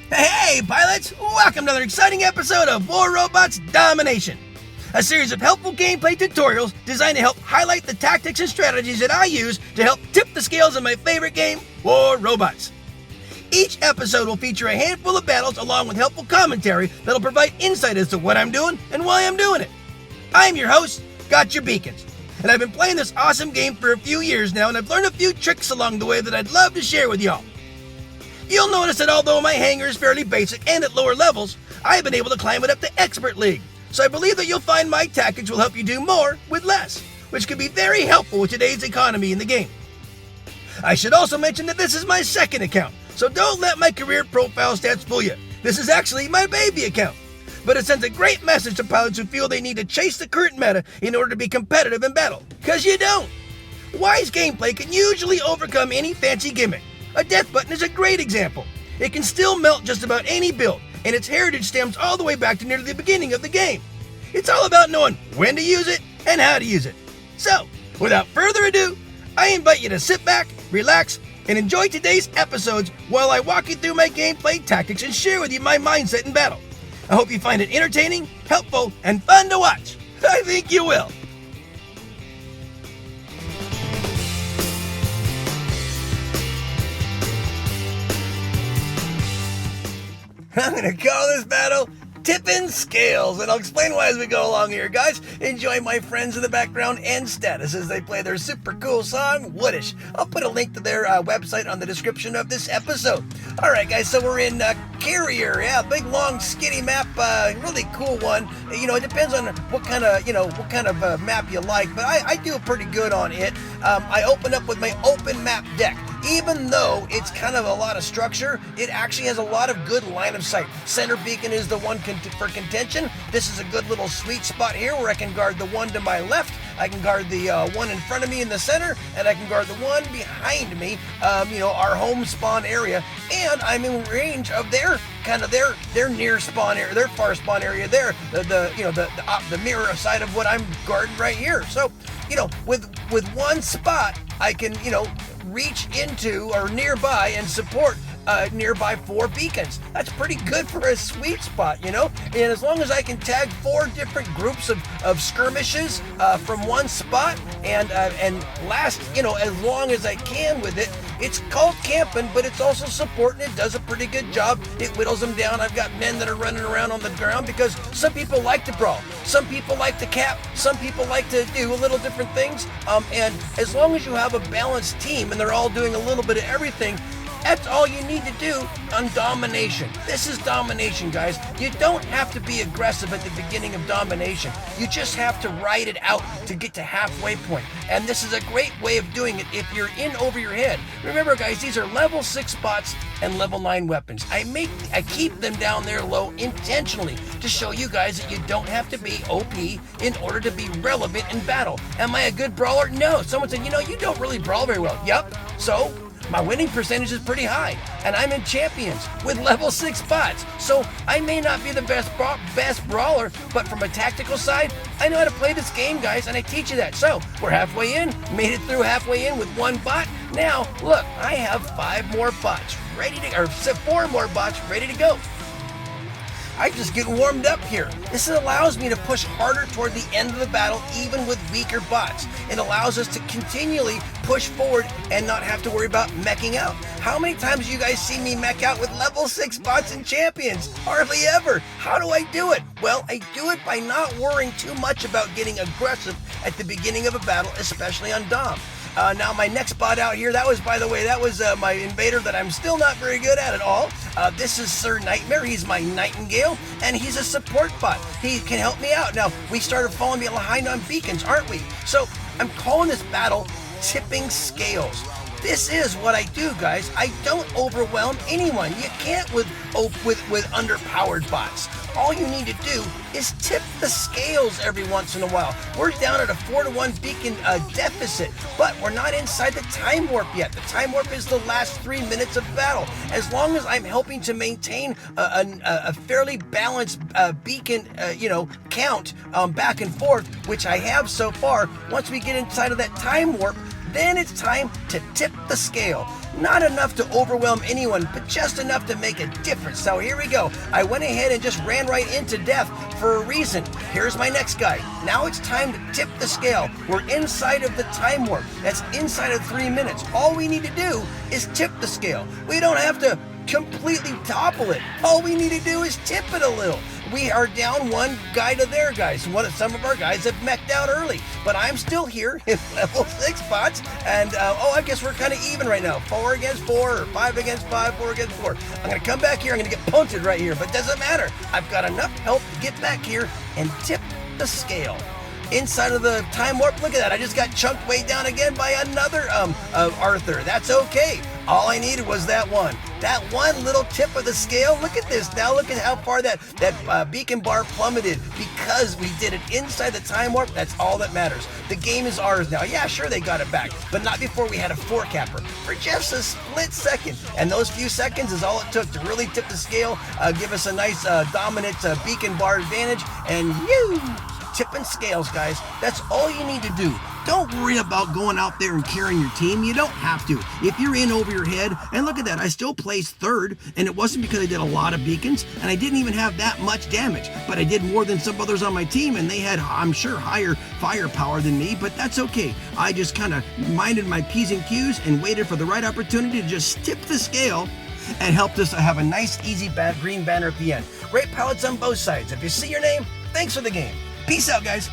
Hey, pilots! Welcome to another exciting episode of War Robots Domination, a series of helpful gameplay tutorials designed to help highlight the tactics and strategies that I use to help tip the scales of my favorite game, War Robots. Each episode will feature a handful of battles along with helpful commentary that'll provide insight as to what I'm doing and why I'm doing it. I'm your host, Gotchure, and I've been playing this awesome game for a few years now, and I've learned a few tricks along the way that I'd love to share with y'all. You'll notice that although my hangar is fairly basic and at lower levels, I've been able to climb it up to Expert League. So I believe that you'll find my tactics will help you do more with less, which can be very helpful with today's economy in the game. I should also mention that this is my second account, so don't let my career profile stats fool you. This is actually my baby account. But it sends a great message to pilots who feel they need to chase the current meta in order to be competitive in battle. Because you don't. Wise gameplay can usually overcome any fancy gimmick. A death button is a great example. It can still melt just about any build, and its heritage stems all the way back to nearly the beginning of the game. It's all about knowing when to use it and how to use it. So, without further ado, I invite you to sit back, relax, and enjoy today's episodes while I walk you through my gameplay tactics and share with you my mindset in battle. I hope you find it entertaining, helpful, and fun to watch. I think you will. I'm going to call this battle Tipping Scales, and I'll explain why as we go along here, guys. Enjoy my friends in the background and status as they play their super cool song, Woodish. I'll put a link to their website on the description of this episode. All right, guys, so we're in Carrier, big, long, skinny map, really cool one. You know, it depends on what kind of map you like, but I do pretty good on it. I open up with my open map deck. Even though it's kind of a lot of structure, it actually has a lot of good line of sight. Center beacon is the one for contention. This is a good little sweet spot here where I can guard the one to my left, I can guard the one in front of me in the center, and I can guard the one behind me, our home spawn area, and I'm in range of their near spawn area, their far spawn area there, the mirror side of what I'm guarding right here. So, with one spot, I can, reach into or nearby and support nearby 4 beacons. That's pretty good for a sweet spot, and as long as I can tag 4 different groups of skirmishes from one spot and last, as long as I can with it, it's called camping, but it's also support, and it does a pretty good job. It whittles them down. I've got men that are running around on the ground because some people like to brawl. Some people like to cap. Some people like to do a little different things. And as long as you have a balanced team and they're all doing a little bit of everything, that's all you need to do on Domination. This is Domination, guys. You don't have to be aggressive at the beginning of Domination. You just have to ride it out to get to halfway point. And this is a great way of doing it if you're in over your head. Remember, guys, these are level 6 bots and level 9 weapons. I keep them down there low intentionally to show you guys that you don't have to be OP in order to be relevant in battle. Am I a good brawler? No. Someone said, you don't really brawl very well. Yup. So my winning percentage is pretty high, and I'm in champions with level 6 bots. So I may not be the best brawler, but from a tactical side, I know how to play this game, guys, and I teach you that. So we're halfway in, made it through halfway in with 1 bot. Now, look, I have 5 more bots ready to, or 4 more bots ready to go. I'm just getting warmed up here. This allows me to push harder toward the end of the battle, even with weaker bots. It allows us to continually push forward and not have to worry about meching out. How many times do you guys see me mech out with level 6 bots and champions? Hardly ever. How do I do it? Well, I do it by not worrying too much about getting aggressive at the beginning of a battle, especially on Dom. Now my next bot out here, that was my invader that I'm still not very good at all. This is Sir Nightmare. He's my Nightingale, and he's a support bot. He can help me out. Now, we started falling behind on beacons, aren't we? So I'm calling this battle Tipping Scales. This is what I do, guys. I don't overwhelm anyone. You can't with underpowered bots. All you need to do is tip the scales every once in a while. We're down at a 4-to-1 beacon deficit, but we're not inside the time warp yet. The time warp is the last 3 minutes of battle. As long as I'm helping to maintain a fairly balanced beacon, count back and forth, which I have so far, once we get inside of that time warp, then it's time to tip the scale. Not enough to overwhelm anyone, but just enough to make a difference. So here we go. I went ahead and just ran right into death for a reason. Here's my next guy. Now it's time to tip the scale. We're inside of the time warp. That's inside of 3 minutes. All we need to do is tip the scale. We don't have to completely topple it. All we need to do is tip it a little. We are down one guy to their guys. Some of our guys have mech'd out early, but I'm still here in level 6 spots, and I guess we're kind of even right now. 4 against 4, or 5 against 5, 4 against 4. I'm gonna come back here, I'm gonna get punted right here, but doesn't matter. I've got enough health to get back here and tip the scale. Inside of the time warp, look at that. I just got chunked way down again by another Arthur. That's okay. All I needed was that one little tip of the scale. Look at this. Now look at how far that beacon bar plummeted because we did it inside the time warp. That's all that matters. The game is ours now. Yeah, sure, they got it back, but not before we had a 4-capper for just a split second. And those few seconds is all it took to really tip the scale, give us a nice dominant beacon bar advantage, and tipping scales, guys. That's all you need to do. Don't worry about going out there and carrying your team. You don't have to. If you're in over your head, and look at that, I still placed 3rd, and it wasn't because I did a lot of beacons, and I didn't even have that much damage, but I did more than some others on my team, and they had, I'm sure, higher firepower than me, but that's okay. I just kind of minded my P's and Q's and waited for the right opportunity to just tip the scale and helped us have a nice, easy green banner at the end. Great pilots on both sides. If you see your name, thanks for the game. Peace out, guys.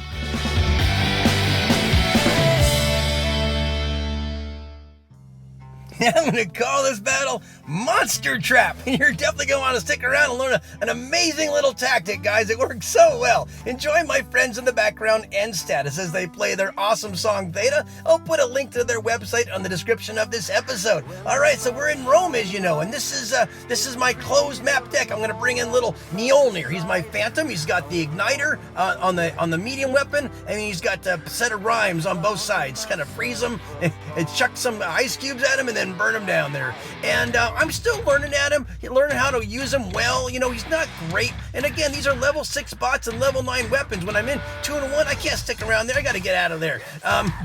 I'm going to call this battle Monster Trap. And you're definitely going to want to stick around and learn an amazing little tactic, guys. It works so well. Enjoy my friends in the background and status as they play their awesome song Theta. I'll put a link to their website on the description of this episode. All right, so we're in Rome, as you know, and this is my closed map deck. I'm going to bring in little Mjolnir. He's my Phantom. He's got the igniter on the medium weapon, and he's got a set of rhymes on both sides. Kind of freeze him and chuck some ice cubes at him, and then burn him down there. And I'm still learning at him, learning how to use him well. You know, he's not great. And again, these are level 6 bots and level 9 weapons. When I'm in 2 and 1, I can't stick around there. I got to get out of there.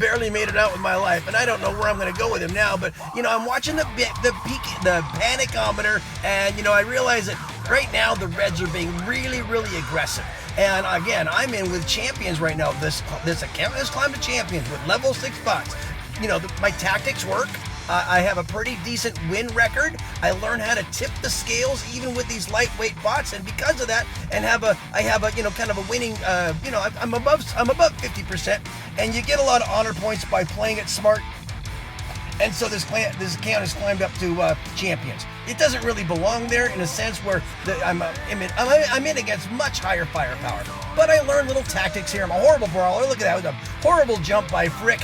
Barely made it out with my life, and I don't know where I'm going to go with him now. But you know, I'm watching the panicometer, and you know, I realize that right now the Reds are being really, really aggressive. And again, I'm in with champions right now. This account has climbed to champions with level 6 bots. You know, my tactics work. I have a pretty decent win record. I learned how to tip the scales even with these lightweight bots, and because of that, I have a you know, kind of a winning. You know, I'm above 50%, and you get a lot of honor points by playing it smart. And so this account has climbed up to champions. It doesn't really belong there in a sense where I'm in against much higher firepower. But I learned little tactics here. I'm a horrible brawler. Look at that, with a horrible jump by Frick.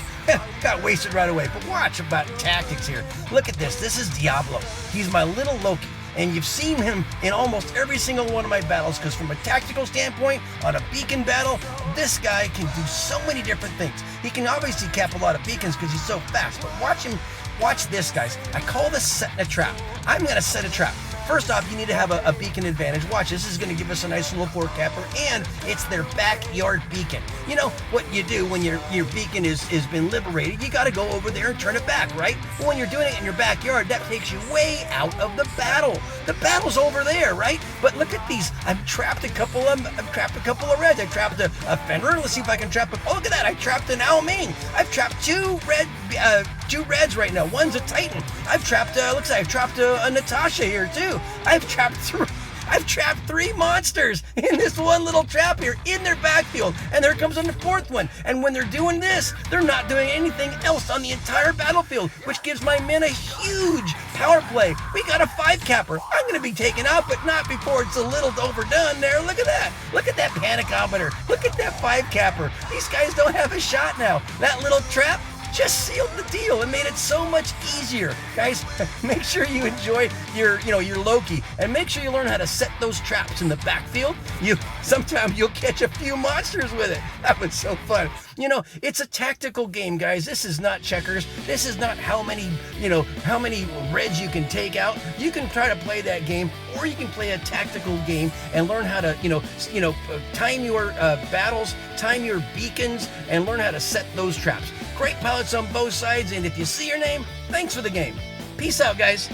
Got wasted right away. But watch about tactics here. Look at this. This is Diablo. He's my little Loki. And you've seen him in almost every single one of my battles, because from a tactical standpoint, on a beacon battle, this guy can do so many different things. He can obviously cap a lot of beacons because he's so fast, but watch this, guys. I call this setting a trap. I'm going to set a trap. First off, you need to have a beacon advantage. Watch, this is going to give us a nice little 4-capper, and it's their backyard beacon. You know what you do when your beacon is been liberated? You got to go over there and turn it back, right? Well, when you're doing it in your backyard, that takes you way out of the battle. The battle's over there, right? But look at these. I've trapped a couple of reds. I trapped a Fenrir. Let's see if I can trap oh, look at that. I trapped an Alming. I've trapped two reds right now. One's a Titan. I've trapped looks like I've trapped a Natasha here too. I've trapped 3 monsters in this one little trap here in their backfield, and there comes on the 4th one. And when they're doing this, they're not doing anything else on the entire battlefield, which gives my men a huge power play. We got a 5-capper. I'm going to be taken out, but not before it's a little overdone there. Look at that. Look at that panicometer. Look at that 5-capper. These guys don't have a shot now. That little trap just sealed the deal and made it so much easier. Guys, make sure you enjoy your Loki, and make sure you learn how to set those traps in the backfield. Sometimes you'll catch a few monsters with it. That was so fun. You know, it's a tactical game, guys. This is not checkers. This is not how many reds you can take out. You can try to play that game, or you can play a tactical game and learn how to, time your battles, time your beacons, and learn how to set those traps. Great pilots on both sides, and if you see your name, thanks for the game. Peace out, guys.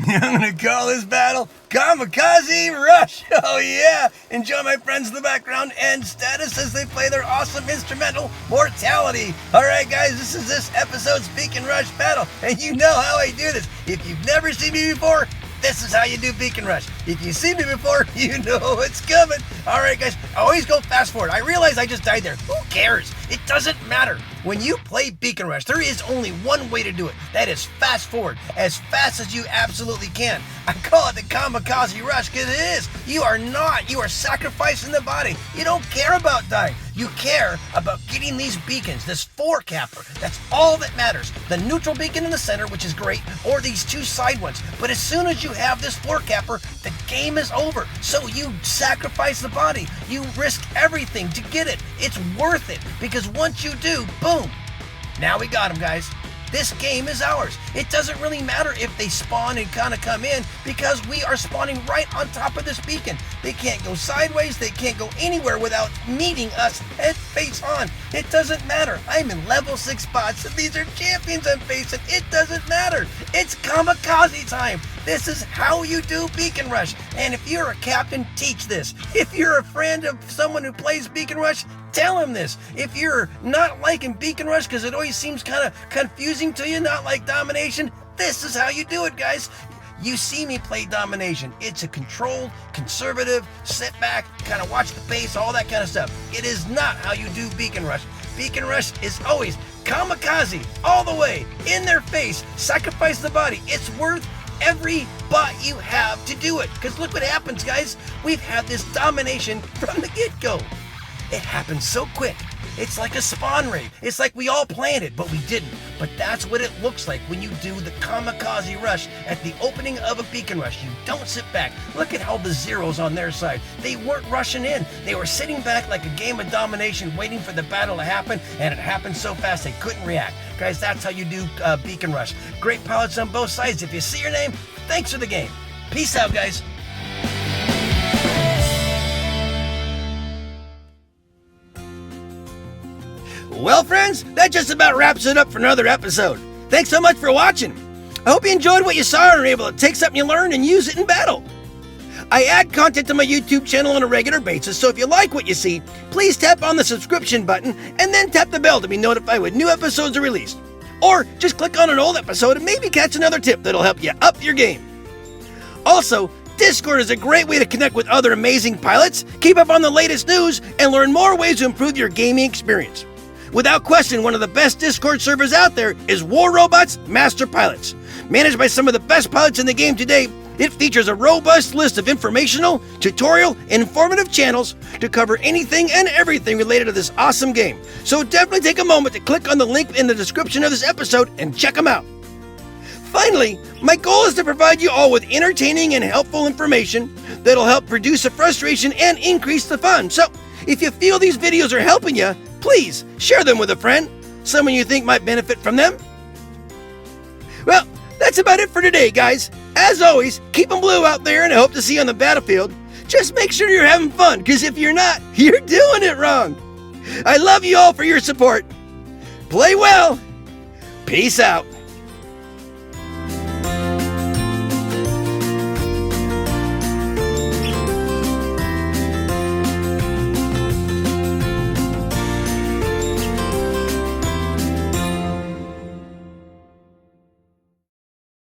I'm gonna call this battle Kamikaze Rush. Oh yeah! Enjoy my friends in the background and status as they play their awesome instrumental Mortality. Alright guys, this is this episode's Beacon Rush battle, and you know how I do this. If you've never seen me before, this is how you do Beacon Rush. If you've seen me before, you know what's coming. Alright guys, always go fast forward. I realize I just died there. Who cares? It doesn't matter. When you play Beacon Rush, there is only one way to do it. That is fast forward, as fast as you absolutely can. I call it the Kamikaze Rush because it is. You are sacrificing the body. You don't care about dying. You care about getting these beacons, this 4-capper. That's all that matters. The neutral beacon in the center, which is great, or these 2 side ones. But as soon as you have this 4-capper, the game is over. So you sacrifice the body. You risk everything to get it. It's worth it because once you do, boom. Now we got them, guys. This game is ours. It doesn't really matter if they spawn and kind of come in because we are spawning right on top of this beacon. They can't go sideways. They can't go anywhere without meeting us head face on. It doesn't matter. I'm in level 6 spots and these are champions I'm facing. It doesn't matter. It's kamikaze time. This is how you do Beacon Rush. And if you're a captain, teach this. If you're a friend of someone who plays Beacon Rush, tell him this. If you're not liking Beacon Rush because it always seems kind of confusing to you, not like Domination, this is how you do it, guys. You see me play Domination. It's a controlled, conservative, sit back, kind of watch the pace, all that kind of stuff. It is not how you do Beacon Rush. Beacon Rush is always kamikaze, all the way, in their face, sacrifice the body. It's worth every bot you have to do it. Because look what happens, guys. We've had this domination from the get-go. It happened so quick. It's like a spawn raid. It's like we all planned it, but we didn't. But that's what it looks like when you do the kamikaze rush at the opening of a beacon rush. You don't sit back. Look at how the zeros on their side. They weren't rushing in. They were sitting back like a game of domination waiting for the battle to happen, and it happened so fast they couldn't react. Guys, that's how you do beacon rush. Great pilots on both sides. If you see your name, thanks for the game. Peace out, guys. Well, friends, that just about wraps it up for another episode. Thanks so much for watching. I hope you enjoyed what you saw and were able to take something you learned and use it in battle. I add content to my YouTube channel on a regular basis, so if you like what you see, please tap on the subscription button and then tap the bell to be notified when new episodes are released. Or just click on an old episode and maybe catch another tip that'll help you up your game. Also, Discord is a great way to connect with other amazing pilots, keep up on the latest news, and learn more ways to improve your gaming experience. Without question, one of the best Discord servers out there is War Robot's Master Pilots. Managed by some of the best pilots in the game today, it features a robust list of informational, tutorial, and informative channels to cover anything and everything related to this awesome game. So definitely take a moment to click on the link in the description of this episode and check them out. Finally, my goal is to provide you all with entertaining and helpful information that'll help reduce the frustration and increase the fun. So, if you feel these videos are helping you, please share them with a friend, someone you think might benefit from them. Well, that's about it for today, guys. As always, keep them blue out there, and I hope to see you on the battlefield. Just make sure you're having fun, because if you're not, you're doing it wrong. I love you all for your support. Play well. Peace out.